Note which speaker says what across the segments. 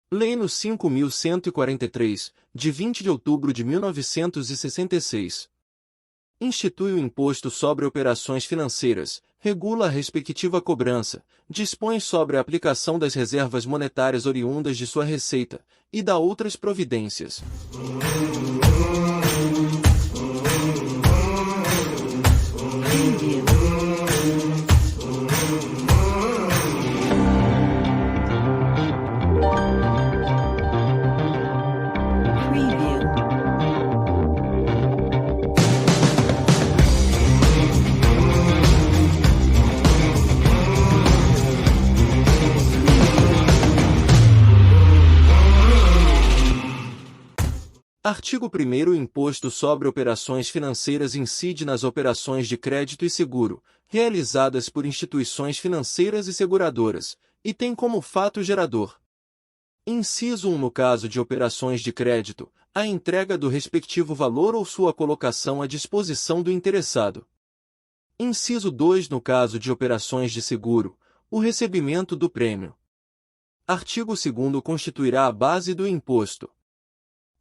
Speaker 1: Lei nº 5.143, de 20 de outubro de 1966. Institui o Imposto sobre Operações Financeiras, regula a respectiva cobrança, dispõe sobre a aplicação das reservas monetárias oriundas de sua receita, e dá outras providências. Artigo 1º. O Imposto sobre Operações Financeiras incide nas operações de crédito e seguro, realizadas por instituições financeiras e seguradoras, e tem como fato gerador. Inciso 1. No caso de operações de crédito, a entrega do respectivo valor ou sua colocação à disposição do interessado. Inciso 2. No caso de operações de seguro, o recebimento do prêmio. Artigo 2º. Constituirá a base do imposto.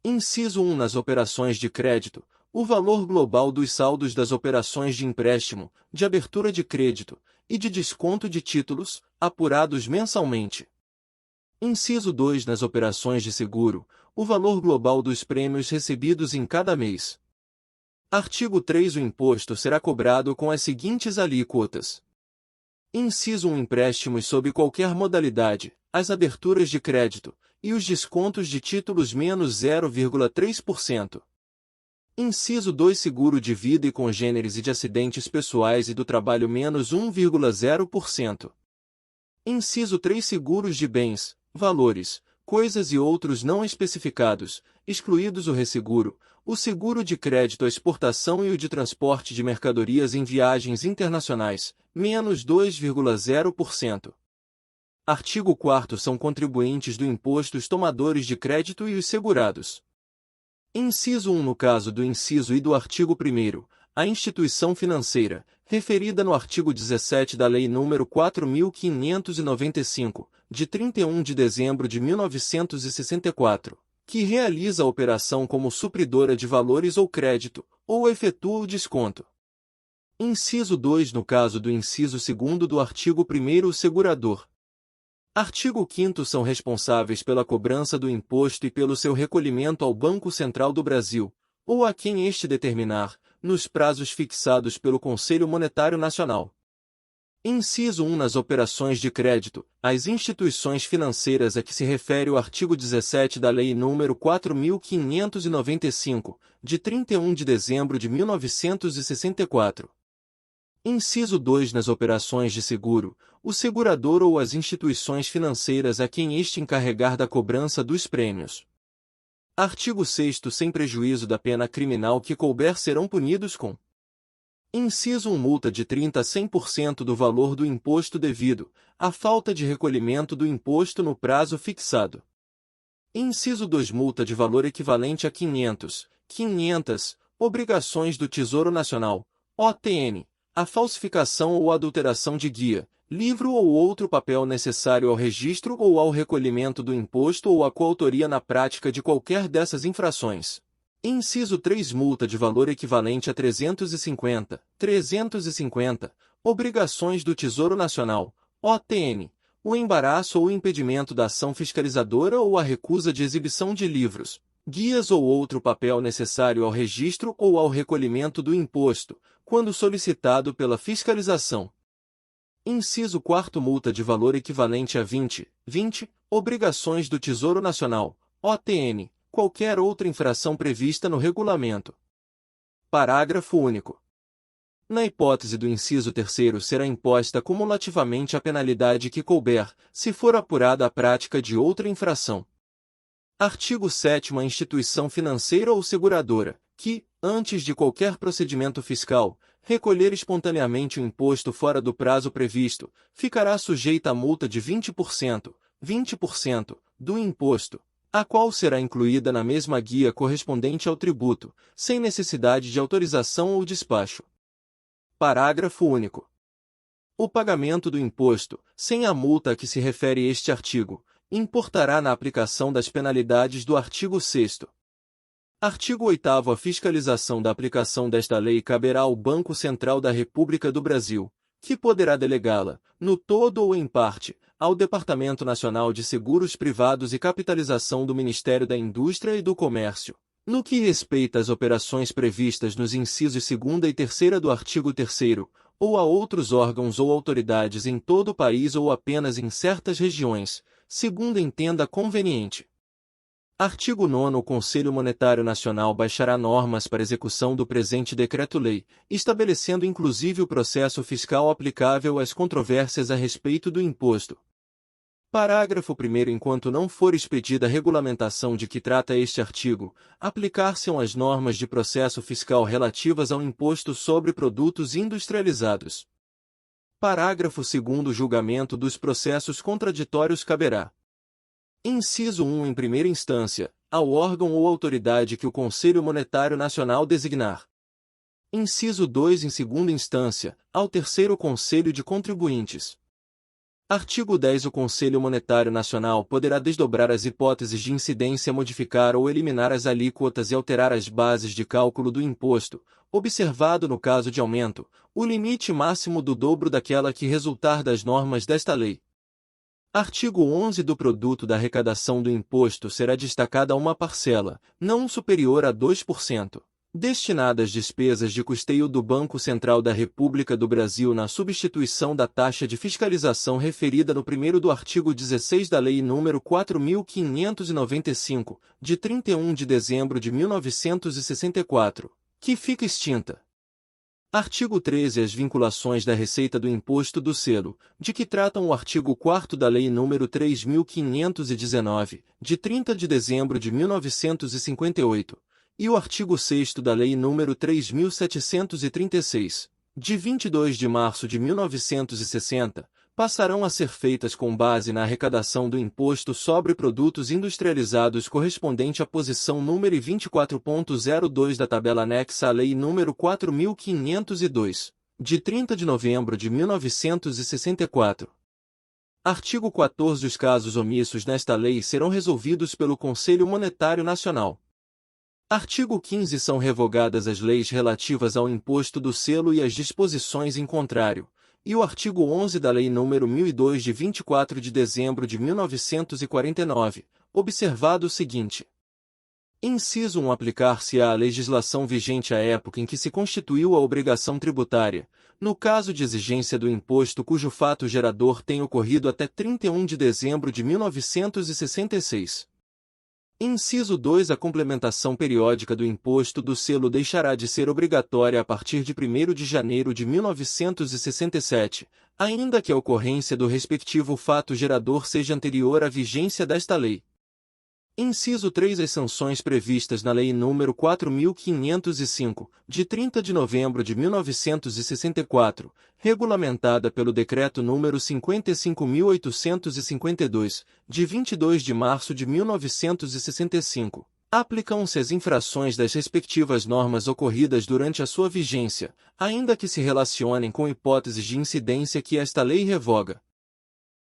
Speaker 1: Inciso 1. Nas operações de crédito, o valor global dos saldos das operações de empréstimo, de abertura de crédito e de desconto de títulos, apurados mensalmente. Inciso 2. Nas operações de seguro, o valor global dos prêmios recebidos em cada mês. Artigo 3. O imposto será cobrado com as seguintes alíquotas. Inciso 1. Empréstimos sob qualquer modalidade, as aberturas de crédito e os descontos de títulos menos 0,3%. Inciso 2. Seguro de vida e congêneres e de acidentes pessoais e do trabalho menos 1,0%. Inciso 3. Seguros de bens, valores, coisas e outros não especificados, excluídos o resseguro, o seguro de crédito à exportação e o de transporte de mercadorias em viagens internacionais, menos 2,0%. Artigo 4º. São contribuintes do imposto os tomadores de crédito e os segurados. Inciso 1. No caso do inciso I do artigo 1º, a instituição financeira, referida no artigo 17 da Lei nº 4.595, de 31 de dezembro de 1964, que realiza a operação como supridora de valores ou crédito, ou efetua o desconto. Inciso 2. No caso do inciso 2º do artigo 1º, o segurador. Artigo 5º. São responsáveis pela cobrança do imposto e pelo seu recolhimento ao Banco Central do Brasil, ou a quem este determinar, nos prazos fixados pelo Conselho Monetário Nacional. Inciso 1. Nas operações de crédito, as instituições financeiras a que se refere o artigo 17 da Lei nº 4.595, de 31 de dezembro de 1964. Inciso 2. Nas operações de seguro, o segurador ou as instituições financeiras a quem este encarregar da cobrança dos prêmios. Artigo 6º. Sem prejuízo da pena criminal que couber serão punidos com: Inciso 1. Multa de 30% a 100% do valor do imposto devido, à falta de recolhimento do imposto no prazo fixado. Inciso 2. Multa de valor equivalente a 500 obrigações do Tesouro Nacional, OTN, a falsificação ou adulteração de guia, livro ou outro papel necessário ao registro ou ao recolhimento do imposto ou a coautoria na prática de qualquer dessas infrações. Inciso 3. Multa de valor equivalente a 350 obrigações do Tesouro Nacional, OTN, o embaraço ou impedimento da ação fiscalizadora ou a recusa de exibição de livros, guias ou outro papel necessário ao registro ou ao recolhimento do imposto, quando solicitado pela fiscalização. Inciso 4. Multa de valor equivalente a 20 obrigações do Tesouro Nacional, OTN, qualquer outra infração prevista no regulamento. Parágrafo único. Na hipótese do inciso 3º será imposta cumulativamente a penalidade que couber, se for apurada a prática de outra infração. Artigo 7º. A instituição financeira ou seguradora, que, antes de qualquer procedimento fiscal, recolher espontaneamente o imposto fora do prazo previsto, ficará sujeita a multa de 20% do imposto, a qual será incluída na mesma guia correspondente ao tributo, sem necessidade de autorização ou despacho. Parágrafo único. O pagamento do imposto, sem a multa a que se refere este artigo, importará na aplicação das penalidades do artigo 6º. Artigo 8º. A fiscalização da aplicação desta lei caberá ao Banco Central da República do Brasil, que poderá delegá-la, no todo ou em parte, ao Departamento Nacional de Seguros Privados e Capitalização do Ministério da Indústria e do Comércio, no que respeita às operações previstas nos incisos 2º e 3º do artigo 3º, ou a outros órgãos ou autoridades em todo o país ou apenas em certas regiões, segundo entenda conveniente. Artigo 9º. O Conselho Monetário Nacional baixará normas para execução do presente Decreto-Lei, estabelecendo inclusive o processo fiscal aplicável às controvérsias a respeito do imposto. Parágrafo 1º. Enquanto não for expedida a regulamentação de que trata este artigo, aplicar-se-ão as normas de processo fiscal relativas ao imposto sobre produtos industrializados. Parágrafo 2º. O julgamento dos processos contraditórios caberá. Inciso 1. Em primeira instância, ao órgão ou autoridade que o Conselho Monetário Nacional designar. Inciso 2. Em segunda instância, ao terceiro Conselho de Contribuintes. Artigo 10. O Conselho Monetário Nacional poderá desdobrar as hipóteses de incidência, modificar ou eliminar as alíquotas e alterar as bases de cálculo do imposto, observado no caso de aumento, o limite máximo do dobro daquela que resultar das normas desta lei. Artigo 11. Do produto da arrecadação do imposto será destacada uma parcela, não superior a 2%, destinada às despesas de custeio do Banco Central da República do Brasil na substituição da taxa de fiscalização referida no 1º do artigo 16 da Lei nº 4.595, de 31 de dezembro de 1964, que fica extinta. Artigo 13. As vinculações da receita do imposto do selo, de que tratam o artigo 4º da Lei nº 3.519, de 30 de dezembro de 1958, e o artigo 6º da Lei nº 3.736, de 22 de março de 1960, passarão a ser feitas com base na arrecadação do imposto sobre produtos industrializados correspondente à posição número 24.02 da tabela anexa à Lei nº 4.502, de 30 de novembro de 1964. Artigo 14. Os casos omissos nesta lei serão resolvidos pelo Conselho Monetário Nacional. Artigo 15. São revogadas as leis relativas ao imposto do selo e as disposições em contrário, e o artigo 11 da Lei nº 1002 de 24 de dezembro de 1949, observado o seguinte. Inciso 1. Aplicar-se-á a legislação vigente à época em que se constituiu a obrigação tributária, no caso de exigência do imposto cujo fato gerador tenha ocorrido até 31 de dezembro de 1966. Inciso 2. A complementação periódica do imposto do selo deixará de ser obrigatória a partir de 1º de janeiro de 1967, ainda que a ocorrência do respectivo fato gerador seja anterior à vigência desta lei. Inciso 3. As sanções previstas na Lei nº 4.505, de 30 de novembro de 1964, regulamentada pelo Decreto nº 55.852, de 22 de março de 1965, aplicam-se às infrações das respectivas normas ocorridas durante a sua vigência, ainda que se relacionem com hipóteses de incidência que esta lei revoga.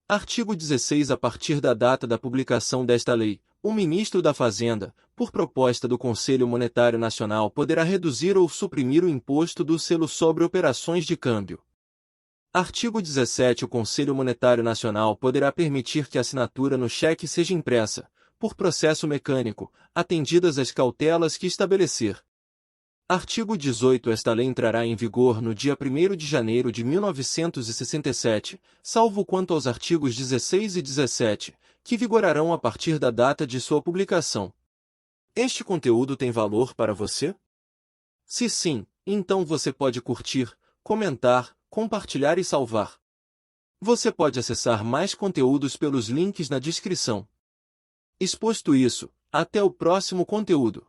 Speaker 1: Artigo 16. A partir da data da publicação desta lei, o Ministro da Fazenda, por proposta do Conselho Monetário Nacional, poderá reduzir ou suprimir o imposto do selo sobre operações de câmbio. Artigo 17. O Conselho Monetário Nacional poderá permitir que a assinatura no cheque seja impressa, por processo mecânico, atendidas as cautelas que estabelecer. Artigo 18. Esta lei entrará em vigor no dia 1º de janeiro de 1967, salvo quanto aos artigos 16 e 17, que vigorarão a partir da data de sua publicação. Este conteúdo tem valor para você? Se sim, então você pode curtir, comentar, compartilhar e salvar. Você pode acessar mais conteúdos pelos links na descrição. Exposto isso, até o próximo conteúdo.